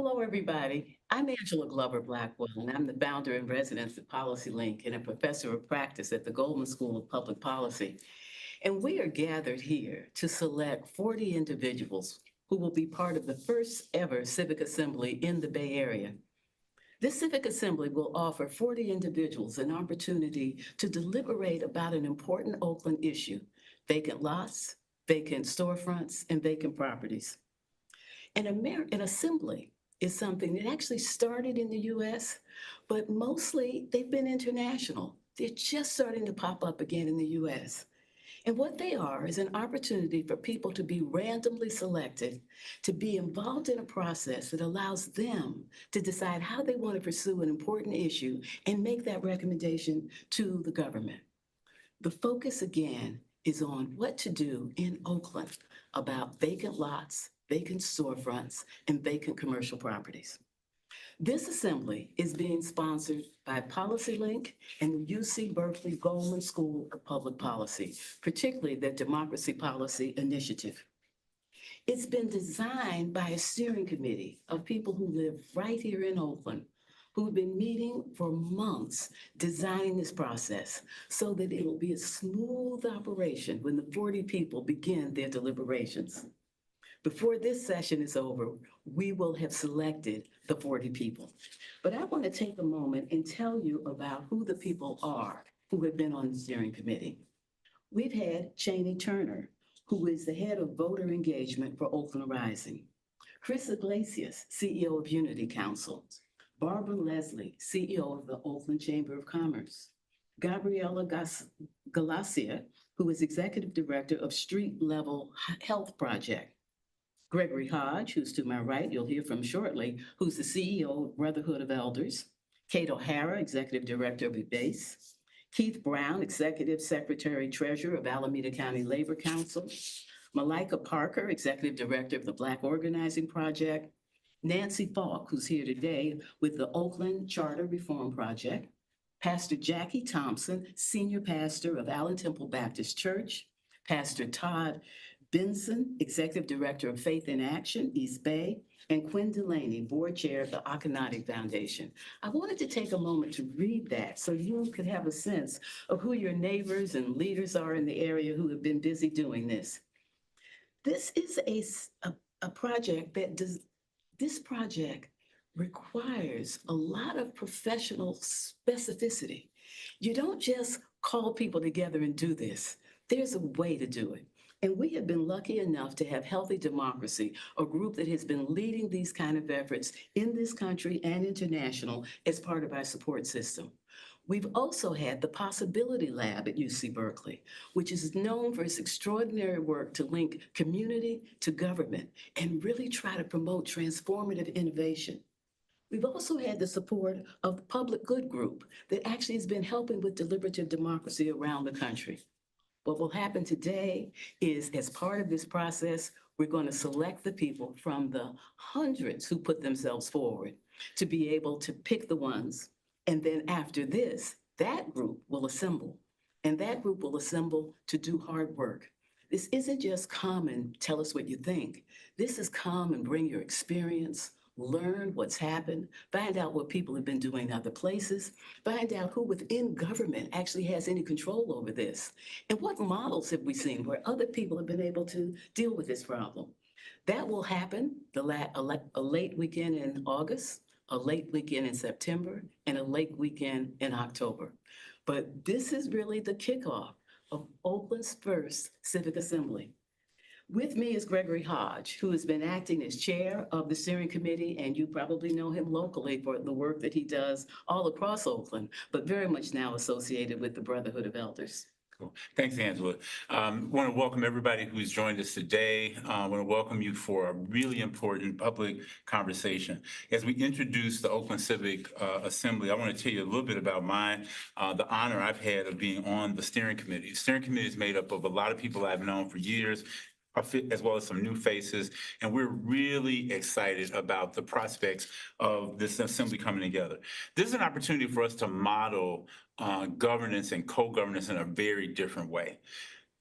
Hello, everybody. I'm Angela Glover Blackwell, and I'm the founder and resident of Policy Link and a professor of practice at the Goldman School of Public Policy. And we are gathered here to select 40 individuals who will be part of the first ever Civic Assembly in the Bay Area. This Civic Assembly will offer 40 individuals an opportunity to deliberate about an important Oakland issue: vacant lots, vacant storefronts, and vacant properties. An assembly is something that actually started in the US, but mostly they've been international. They're just starting to pop up again in the US. And what they are is an opportunity for people to be randomly selected, to be involved in a process that allows them to decide how they want to pursue an important issue and make that recommendation to the government. The focus again is on what to do in Oakland about vacant lots, vacant storefronts, and vacant commercial properties. This assembly is being sponsored by PolicyLink and the UC Berkeley Goldman School of Public Policy, particularly their Democracy Policy Initiative. It's been designed by a steering committee of people who live right here in Oakland, who've been meeting for months designing this process so that it'll be a smooth operation when the 40 people begin their deliberations. Before this session is over, we will have selected the 40 people. But I want to take a moment and tell you about who the people are who have been on the steering committee. We've had Cheney Turner, who is the head of voter engagement for Oakland Rising; Chris Iglesias, CEO of Unity Council; Barbara Leslie, CEO of the Oakland Chamber of Commerce; Gabriela Galacia, who is executive director of Street Level Health Project; Gregory Hodge, who's to my right, you'll hear from shortly, who's the CEO of Brotherhood of Elders; Kate O'Hara, Executive Director of EBASE; Keith Brown, Executive Secretary Treasurer of Alameda County Labor Council; Malika Parker, Executive Director of the Black Organizing Project; Nancy Falk, who's here today with the Oakland Charter Reform Project; Pastor Jackie Thompson, Senior Pastor of Allen Temple Baptist Church; Pastor Todd Benson, Executive Director of Faith in Action, East Bay; and Quinn Delaney, Board Chair of the Akhenaten Foundation. I wanted to take a moment to read that so you could have a sense of who your neighbors and leaders are in the area who have been busy doing this. This is a project that this project requires a lot of professional specificity. You don't just call people together and do this. There's a way to do it. And we have been lucky enough to have Healthy Democracy, a group that has been leading these kind of efforts in this country and international as part of our support system. We've also had the Possibility Lab at UC Berkeley, which is known for its extraordinary work to link community to government and really try to promote transformative innovation. We've also had the support of the Public Good Group that actually has been helping with deliberative democracy around the country. What will happen today is, as part of this process, we're going to select the people from the hundreds who put themselves forward to be able to pick the ones. And then after this, that group will assemble. And that group will assemble to do hard work. This isn't just come and tell us what you think. This is come and bring your experience, learn what's happened, find out what people have been doing in other places, find out who within government actually has any control over this, and what models have we seen where other people have been able to deal with this problem. That will happen a late weekend in August, a late weekend in September, and a late weekend in October. But this is really the kickoff of Oakland's first Civic Assembly. With me is Gregory Hodge, who has been acting as chair of the steering committee, and you probably know him locally for the work that he does all across Oakland, but very much now associated with the Brotherhood of Elders. Cool. Thanks, Angela. Want to welcome everybody who's joined us today. I want to welcome you for a really important public conversation. As we introduce the Oakland Civic Assembly, I want to tell you a little bit about the honor I've had of being on the steering committee. The steering committee is made up of a lot of people I've known for years, as well as some new faces, and we're really excited about the prospects of this assembly coming together. This is an opportunity for us to model governance and co-governance in a very different way.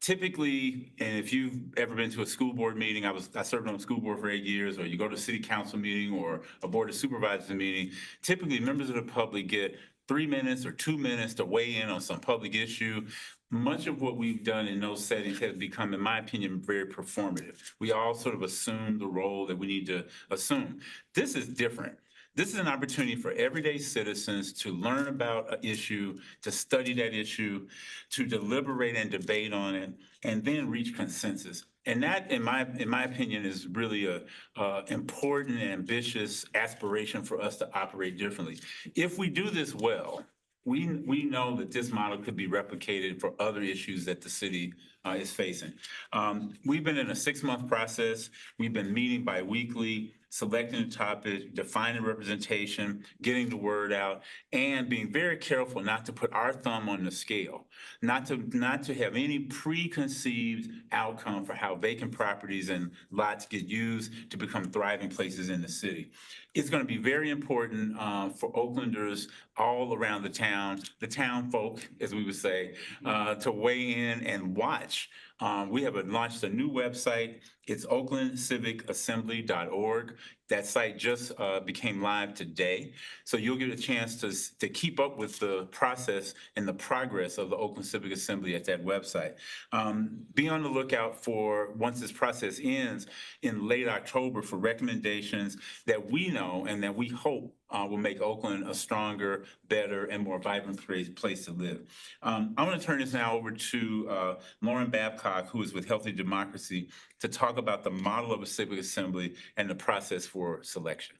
Typically, and if you've ever been to a school board meeting, I served on a school board for 8 years, or you go to a city council meeting or a board of supervisors meeting, typically members of the public get 3 minutes or 2 minutes to weigh in on some public issue. Much of what we've done in those settings has become, in my opinion, very performative. We all sort of assume the role that we need to assume. This is different. This is an opportunity for everyday citizens to learn about an issue, to study that issue, to deliberate and debate on it, and then reach consensus. And that, in my opinion, is really a important and ambitious aspiration for us to operate differently. If we do this well, we know that this model could be replicated for other issues that the city is facing. We've been in a 6-month process. We've been meeting biweekly, selecting a topic, defining representation, getting the word out, and being very careful not to put our thumb on the scale, not to have any preconceived outcome for how vacant properties and lots get used to become thriving places in the city. It's going to be very important for Oaklanders all around the town folk, as we would say, to weigh in and watch. We have launched a new website. It's oaklandcivicassembly.org. That site just became live today. So you'll get a chance to keep up with the process and the progress of the Oakland Civic Assembly at that website. Be on the lookout for, once this process ends in late October, for recommendations that we know and that we hope will make Oakland a stronger, better, and more vibrant place to live. I want to turn this now over to Lauren Babcock, who is with Healthy Democracy, to talk about the model of a civic assembly and the process for selection.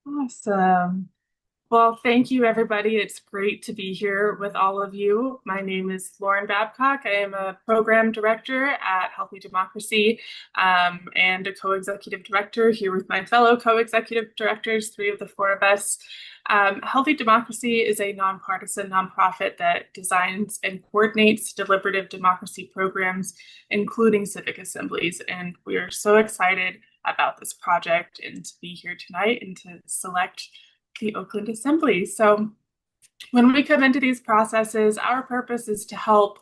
Awesome. Well, thank you, everybody. It's great to be here with all of you. My name is Lauren Babcock. I am a program director at Healthy Democracy and a co-executive director here with my fellow co-executive directors, 3 of the 4 of us. Healthy Democracy is a nonpartisan nonprofit that designs and coordinates deliberative democracy programs, including civic assemblies. And we are so excited about this project and to be here tonight and to select the Oakland Assembly. So when we come into these processes, our purpose is to help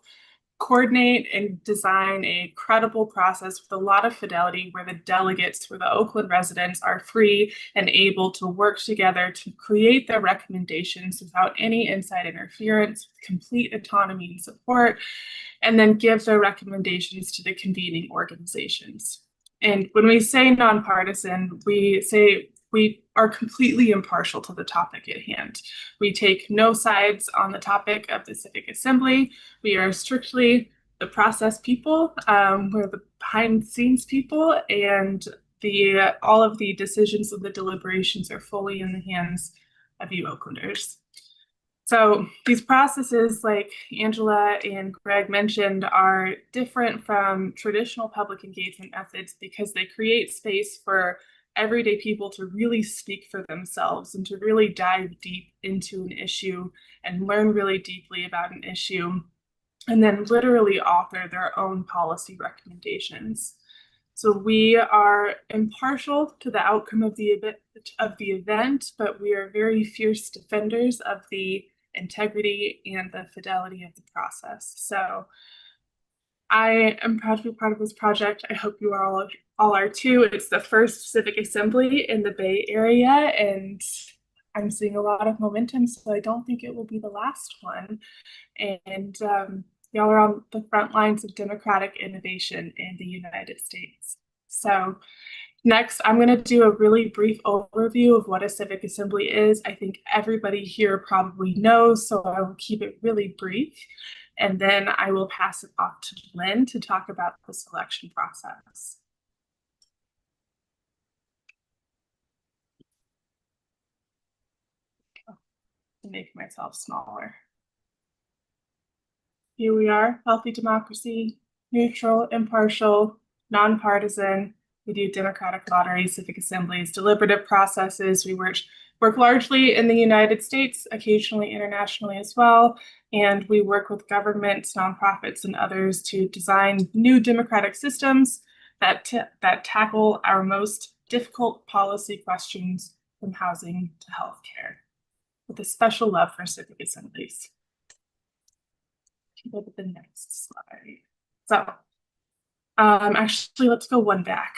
coordinate and design a credible process with a lot of fidelity, where the delegates, where the Oakland residents are free and able to work together to create their recommendations without any inside interference, with complete autonomy and support, and then give their recommendations to the convening organizations. And when we say nonpartisan, we say we are completely impartial to the topic at hand. We take no sides on the topic of the Civic Assembly. We are strictly the process people. We're the behind the scenes people, and all of the decisions of the deliberations are fully in the hands of you Oaklanders. So these processes, like Angela and Greg mentioned, are different from traditional public engagement methods because they create space for everyday people to really speak for themselves and to really dive deep into an issue and learn really deeply about an issue, and then literally author their own policy recommendations. So we are impartial to the outcome of the event, but we are very fierce defenders of the integrity and the fidelity of the process. So I am proud to be part of this project. I hope you all are too. It's the first civic assembly in the Bay Area, and I'm seeing a lot of momentum, so I don't think it will be the last one. And y'all are on the front lines of democratic innovation in the United States. So next, I'm going to do a really brief overview of what a civic assembly is. I think everybody here probably knows, so I will keep it really brief. And then I will pass it off to Lynn to talk about the selection process. Make myself smaller. Here we are, Healthy Democracy, neutral, impartial, nonpartisan. We do democratic lotteries, civic assemblies, deliberative processes. We work largely in the United States, occasionally internationally as well. And we work with governments, nonprofits, and others to design new democratic systems that tackle our most difficult policy questions, from housing to healthcare, with a special love for civic assemblies. Go to the next slide. So, actually, let's go one back.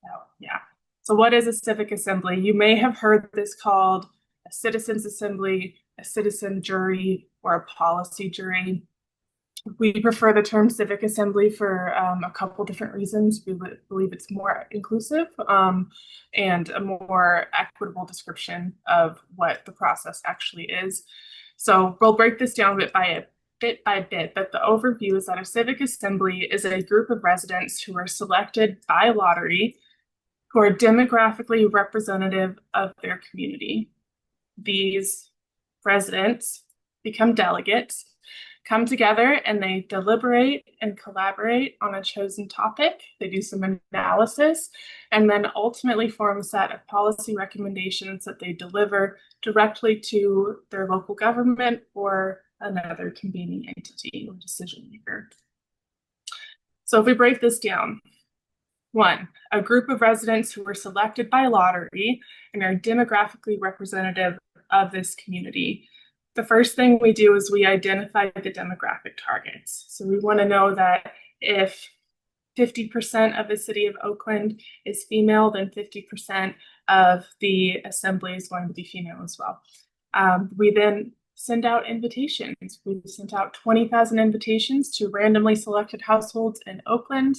Oh, yeah. So what is a civic assembly? You may have heard this called a citizens assembly, a citizen jury, or a policy jury. We prefer the term civic assembly for a couple different reasons. We believe it's more inclusive and a more equitable description of what the process actually is. So we'll break this down bit by bit, but the overview is that a civic assembly is a group of residents who are selected by lottery who are demographically representative of their community. These residents become delegates, come together, and they deliberate and collaborate on a chosen topic. They do some analysis and then ultimately form a set of policy recommendations that they deliver directly to their local government or another convening entity or decision maker. So if we break this down, 1, a group of residents who were selected by lottery and are demographically representative of this community. The first thing we do is we identify the demographic targets. So we want to know that if 50% of the city of Oakland is female, then 50% of the assembly is going to be female as well. We then send out invitations. We've sent out 20,000 invitations to randomly selected households in Oakland.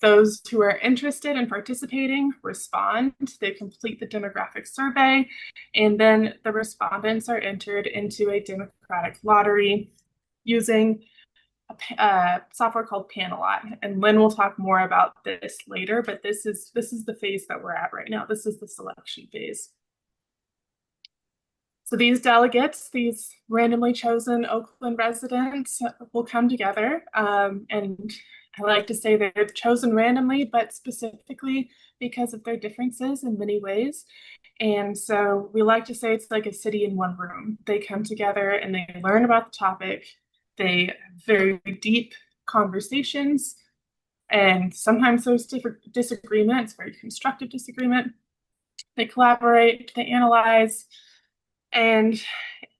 Those who are interested in participating respond, they complete the demographic survey, and then the respondents are entered into a democratic lottery using a software called Panelot. And Lynn will talk more about this later, but this is the phase that we're at right now. This is the selection phase. So these delegates, these randomly chosen Oakland residents will come together and I like to say they're chosen randomly, but specifically because of their differences in many ways. And so we like to say it's like a city in one room. They come together and they learn about the topic. They have very deep conversations. And sometimes there's different disagreements, very constructive disagreement. They collaborate, they analyze. And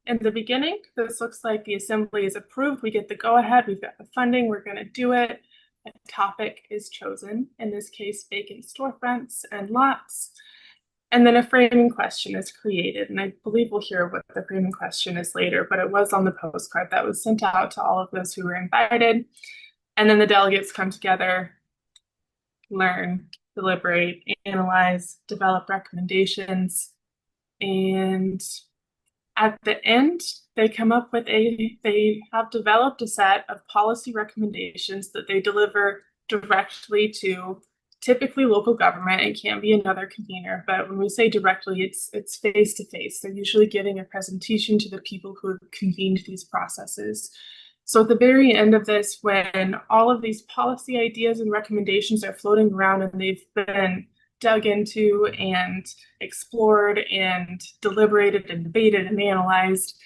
in the beginning, this looks like the assembly is approved. We get the go-ahead, we've got the funding, we're going to do it. A topic is chosen, in this case, vacant storefronts and lots. And then a framing question is created. And I believe we'll hear what the framing question is later, but it was on the postcard that was sent out to all of those who were invited. And then the delegates come together, learn, deliberate, analyze, develop recommendations. And at the end, they have developed a set of policy recommendations that they deliver directly to typically local government. It can be another convener, but when we say directly, it's face to face. They're usually giving a presentation to the people who have convened these processes. So at the very end of this, when all of these policy ideas and recommendations are floating around and they've been dug into and explored and deliberated and debated and analyzed,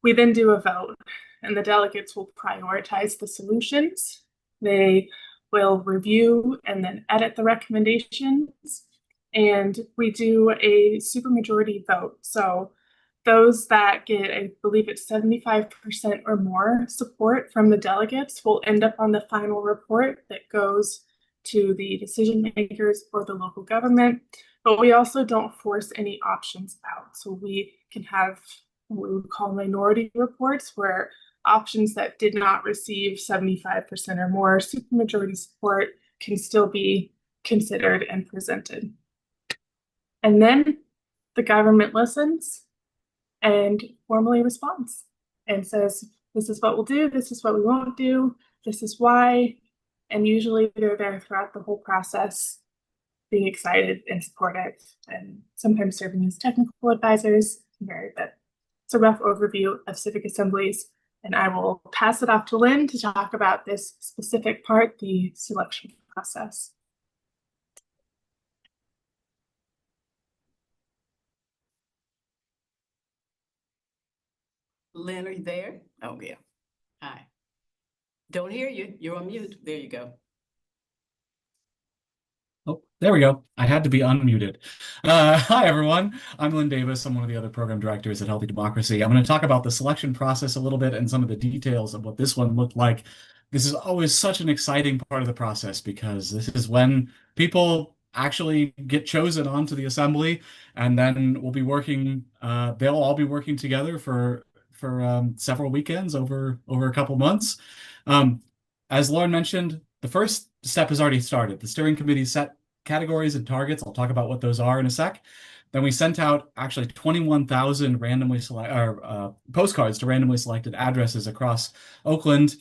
we then do a vote, and the delegates will prioritize the solutions. They will review and then edit the recommendations, and we do a supermajority vote. So those that get, I believe it's 75% or more support from the delegates will end up on the final report that goes to the decision makers or the local government, but we also don't force any options out. So we can have what we would call minority reports, where options that did not receive 75% or more supermajority support can still be considered and presented. And then the government listens and formally responds and says, this is what we'll do, this is what we won't do, this is why. And usually they're there throughout the whole process, being excited and supportive, and sometimes serving as technical advisors. But it's a rough overview of civic assemblies, and I will pass it off to Lynn to talk about this specific part, the selection process. Lynn, are you there? Oh, yeah. Hi. Don't hear you. You're on mute. There you go. Oh, there we go. I had to be unmuted. Hi, everyone. I'm Lynn Davis. I'm one of the other program directors at Healthy Democracy. I'm going to talk about the selection process a little bit and some of the details of what this one looked like. This is always such an exciting part of the process because this is when people actually get chosen onto the assembly, and then we'll be working. They'll all be working together for several weekends over a couple months. Um, as Lauren mentioned, the first step has already started. The steering committee set categories and targets. I'll talk about what those are in a sec. Then we sent out actually 21,000 postcards to randomly selected addresses across Oakland,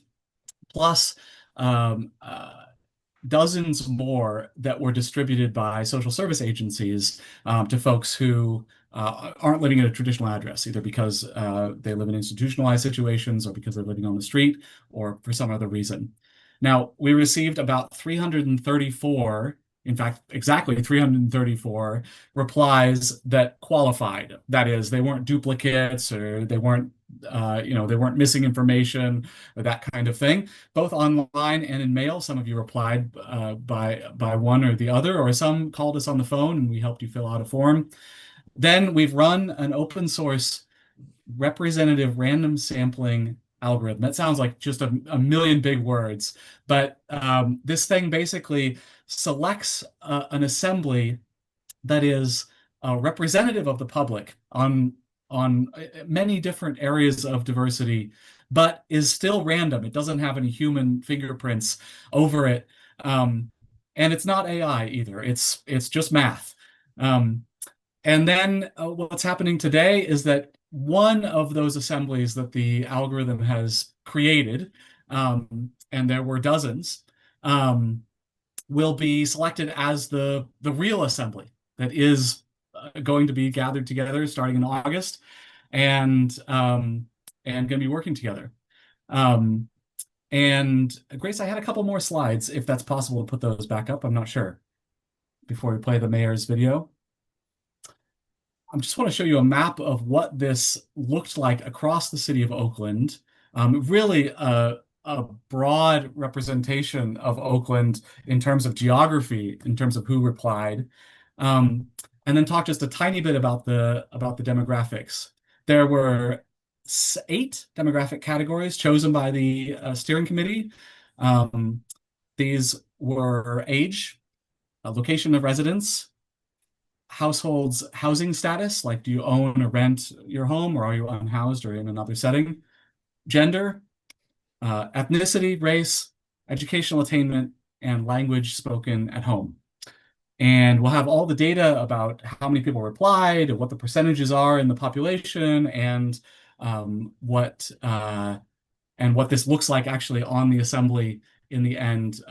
plus um, dozens more that were distributed by social service agencies to folks who aren't living in a traditional address, either because they live in institutionalized situations or because they're living on the street or for some other reason. Now, we received about 334, in fact, exactly 334 replies that qualified. That is, they weren't duplicates or they weren't, they weren't missing information or that kind of thing, both online and in mail. Some of you replied by one or the other, or some called us on the phone and we helped you fill out a form. Then we've run an open source representative random sampling algorithm. That sounds like just a million big words, but this thing basically selects an assembly that is representative of the public on many different areas of diversity, but is still random. It doesn't have any human fingerprints over it, and it's not AI either. It's just math. And then what's happening today is that one of those assemblies that the algorithm has created, and there were dozens, will be selected as the real assembly that is going to be gathered together starting in August, and going to be working together. And Grace, I had a couple more slides, if that's possible to put those back up. I'm not sure before we play the mayor's video. I just want to show you a map of what this looked like across the city of Oakland. Really a broad representation of Oakland in terms of geography, in terms of who replied, and then talk just a tiny bit about the demographics. There were 8 demographic categories chosen by the steering committee. These were age, location of residence, household's housing status, like do you own or rent your home, or are you unhoused or in another setting, gender, ethnicity, race, educational attainment, and language spoken at home. And we'll have all the data about how many people replied, what the percentages are in the population, and what this looks like actually on the assembly in the end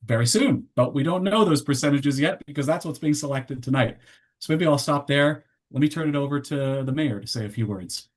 very soon. But we don't know those percentages yet because that's what's being selected tonight. So maybe I'll stop there. Let me turn it over to the mayor to say a few words.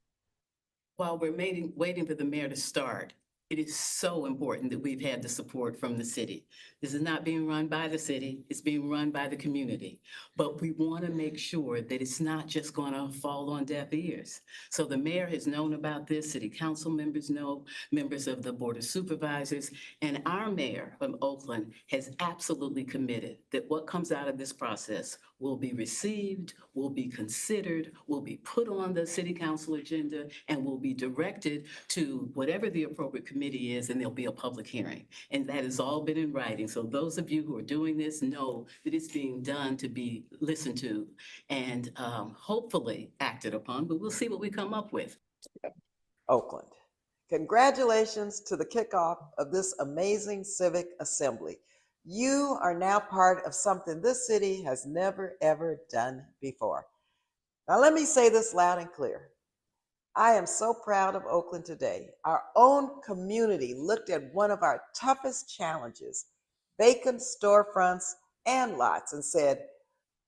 While we're waiting for the mayor to start, it is so important that we've had the support from the city. This is not being run by the city, it's being run by the community. But we want to make sure that it's not just going to fall on deaf ears. So the mayor has known about this, city council members know, members of the board of supervisors, and our mayor from Oakland has absolutely committed that what comes out of this process will be received, will be considered, will be put on the city council agenda, and will be directed to whatever the appropriate committee is, and there'll be a public hearing. And that has all been in writing. So those of you who are doing this know that it's being done to be listened to and hopefully acted upon, but we'll see what we come up with. Oakland, congratulations to the kickoff of this amazing civic assembly. You are now part of something this city has never, ever done before. Now, let me say this loud and clear. I am so proud of Oakland today. Our own community looked at one of our toughest challenges, vacant storefronts and lots, and said,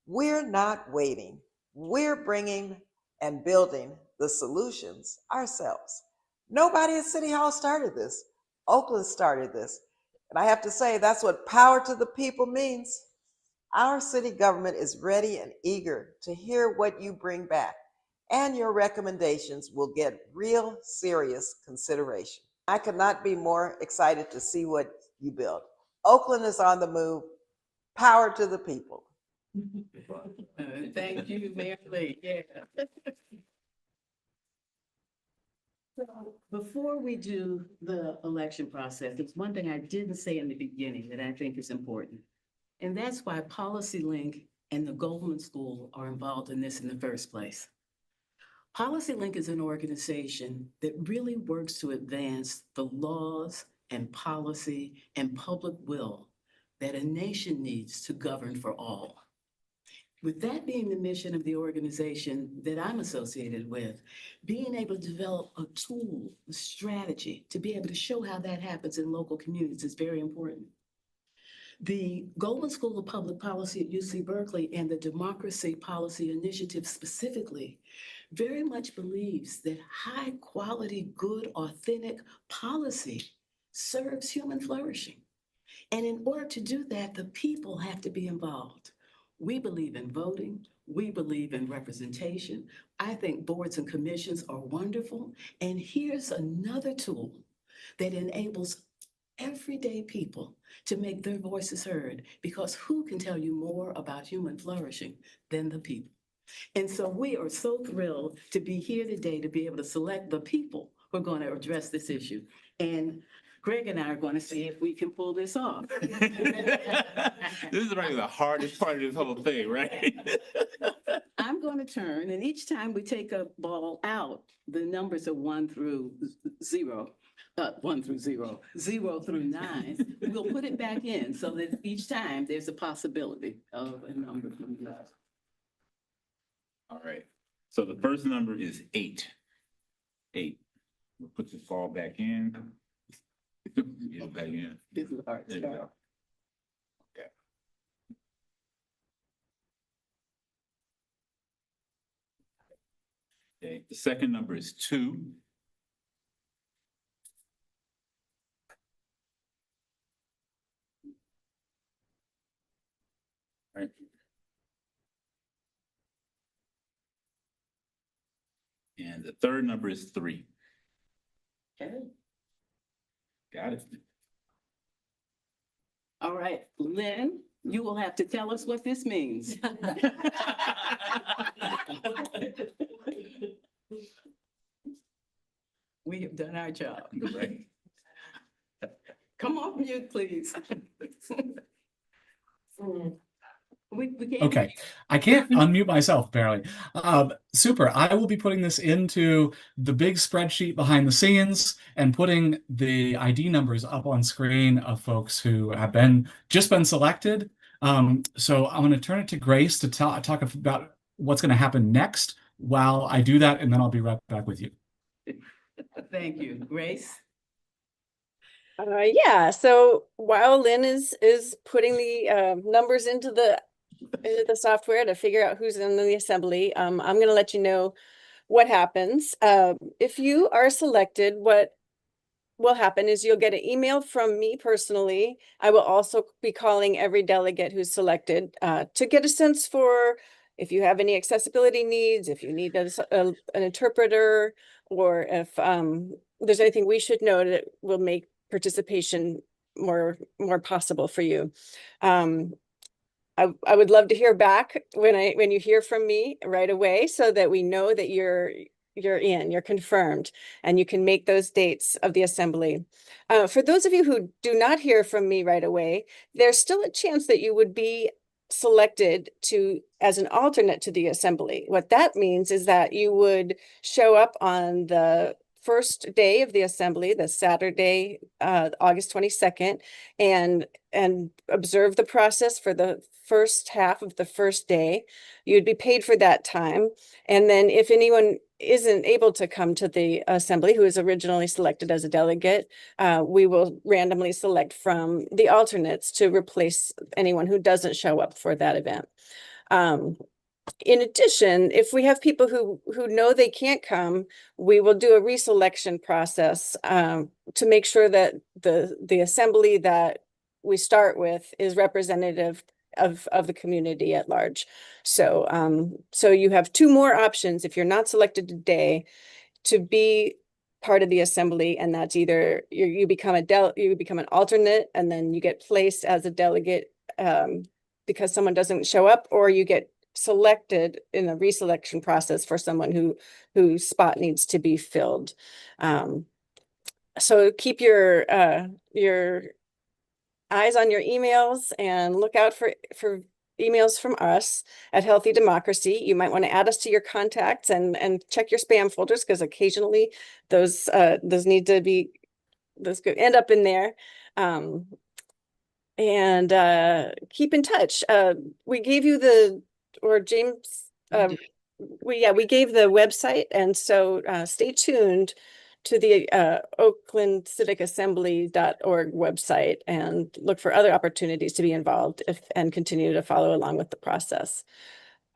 we're not waiting. We're bringing and building the solutions ourselves. Nobody at City Hall started this. Oakland started this. And I have to say, that's what power to the people means. Our city government is ready and eager to hear what you bring back, and your recommendations will get real serious consideration. I could not be more excited to see what you build. Oakland is on the move. Power to the people. Thank you, Mayor Lee. Yeah. So before we do the election process, there's one thing I didn't say in the beginning that I think is important. And that's why Policy Link and the Goldman School are involved in this in the first place. Policy Link is an organization that really works to advance the laws and policy and public will that a nation needs to govern for all. With that being the mission of the organization that I'm associated with, being able to develop a tool, a strategy to be able to show how that happens in local communities is very important. The Goldman School of Public Policy at UC Berkeley and the Democracy Policy Initiative specifically very much believes that high quality, good, authentic policy serves human flourishing. And in order to do that, the people have to be involved. We believe in voting. We believe in representation. I think boards and commissions are wonderful. And here's another tool that enables everyday people to make their voices heard, because who can tell you more about human flourishing than the people? And so we are so thrilled to be here today to be able to select the people who are going to address this issue. And Greg and I are going to see if we can pull this off. This is probably the hardest part of this whole thing, right? I'm going to turn, and each time we take a ball out, the numbers are 1 through 0. 1 through 0, 0 through 9. We'll put it back in so that each time there's a possibility of a number from that. All right. So the first number is 8. 8. We'll put the ball back in. Get it back in. This is hard. There you go. Okay. Okay. The second number is 2. All right. And the third number is 3. Okay. Got it. All right, Lynn, you will have to tell us what this means. We have done our job. Right. Come off mute, please. We can't. Okay, I can't unmute myself apparently. Super. I will be putting this into the big spreadsheet behind the scenes and putting the ID numbers up on screen of folks who have just been selected. So I'm going to turn it to Grace to talk about what's going to happen next while I do that, and then I'll be right back with you. Thank you, Grace. Yeah, so while Lynn is putting the numbers into the software to figure out who's in the assembly, I'm going to let you know what happens. If you are selected, what will happen is you'll get an email from me personally. I will also be calling every delegate who's selected to get a sense for if you have any accessibility needs, if you need an interpreter, or if there's anything we should know that will make participation more possible for you. I would love to hear back when you hear from me right away, so that we know that you're confirmed, and you can make those dates of the assembly. For those of you who do not hear from me right away, there's still a chance that you would be selected as an alternate to the assembly. What that means is that you would show up on the first day of the assembly, the Saturday, August 22nd, and observe the process for the first half of the first day. You'd be paid for that time. And then if anyone isn't able to come to the assembly, who is originally selected as a delegate, we will randomly select from the alternates to replace anyone who doesn't show up for that event. In addition, if we have people who know they can't come, we will do a reselection process to make sure that the assembly that we start with is representative of the community at large. So so you have 2 more options if you're not selected today to be part of the assembly, and that's either you become an alternate, and then you get placed as a delegate because someone doesn't show up, or you get selected in a reselection process for someone whose spot needs to be filled. So keep your eyes on your emails and look out for emails from us at Healthy Democracy. You might want to add us to your contacts and check your spam folders, because occasionally those need to be, those could end up in there. And keep in touch. We gave you James, we gave the website, and so stay tuned to the Oakland Civic Assembly.org website and look for other opportunities to be involved and continue to follow along with the process.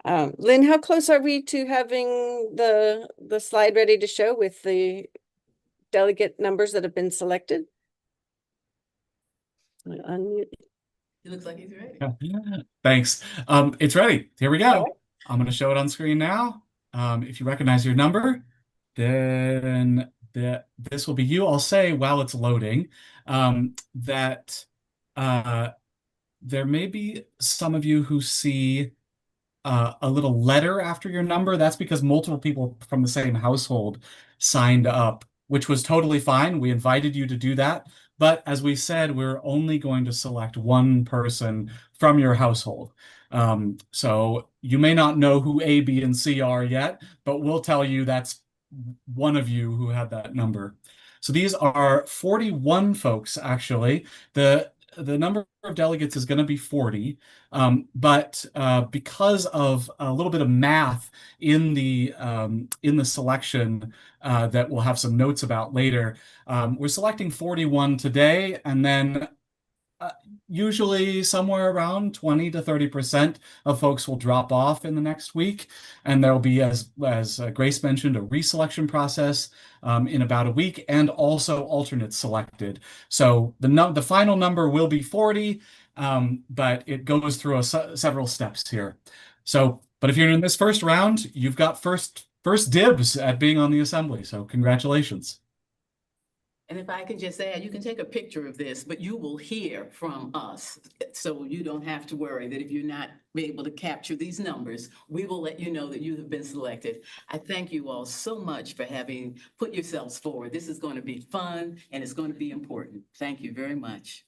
Lynn, how close are we to having the slide ready to show with the delegate numbers that have been selected? Unmute. It looks like he's ready. Thanks. It's ready. Here we go. I'm going to show it on screen now. If you recognize your number, then this will be you. I'll say while it's loading that there may be some of you who see a little letter after your number. That's because multiple people from the same household signed up, which was totally fine. We invited you to do that. But as we said, we're only going to select one person from your household. So you may not know who A, B, and C are yet, but we'll tell you that's one of you who had that number. So these are 41 folks, actually. The number of delegates is going to be 40, but because of a little bit of math in the selection that we'll have some notes about later, we're selecting 41 today, and then usually somewhere around 20 to 30% of folks will drop off in the next week, and there will be, as Grace mentioned, a reselection process in about a week, and also alternates selected. So the final number will be 40, but it goes through several steps here. So, but if you're in this first round, you've got first dibs at being on the assembly. So congratulations. And if I can just add, you can take a picture of this, but you will hear from us. So you don't have to worry that if you're not able to capture these numbers, we will let you know that you have been selected. I thank you all so much for having put yourselves forward. This is going to be fun and it's going to be important. Thank you very much.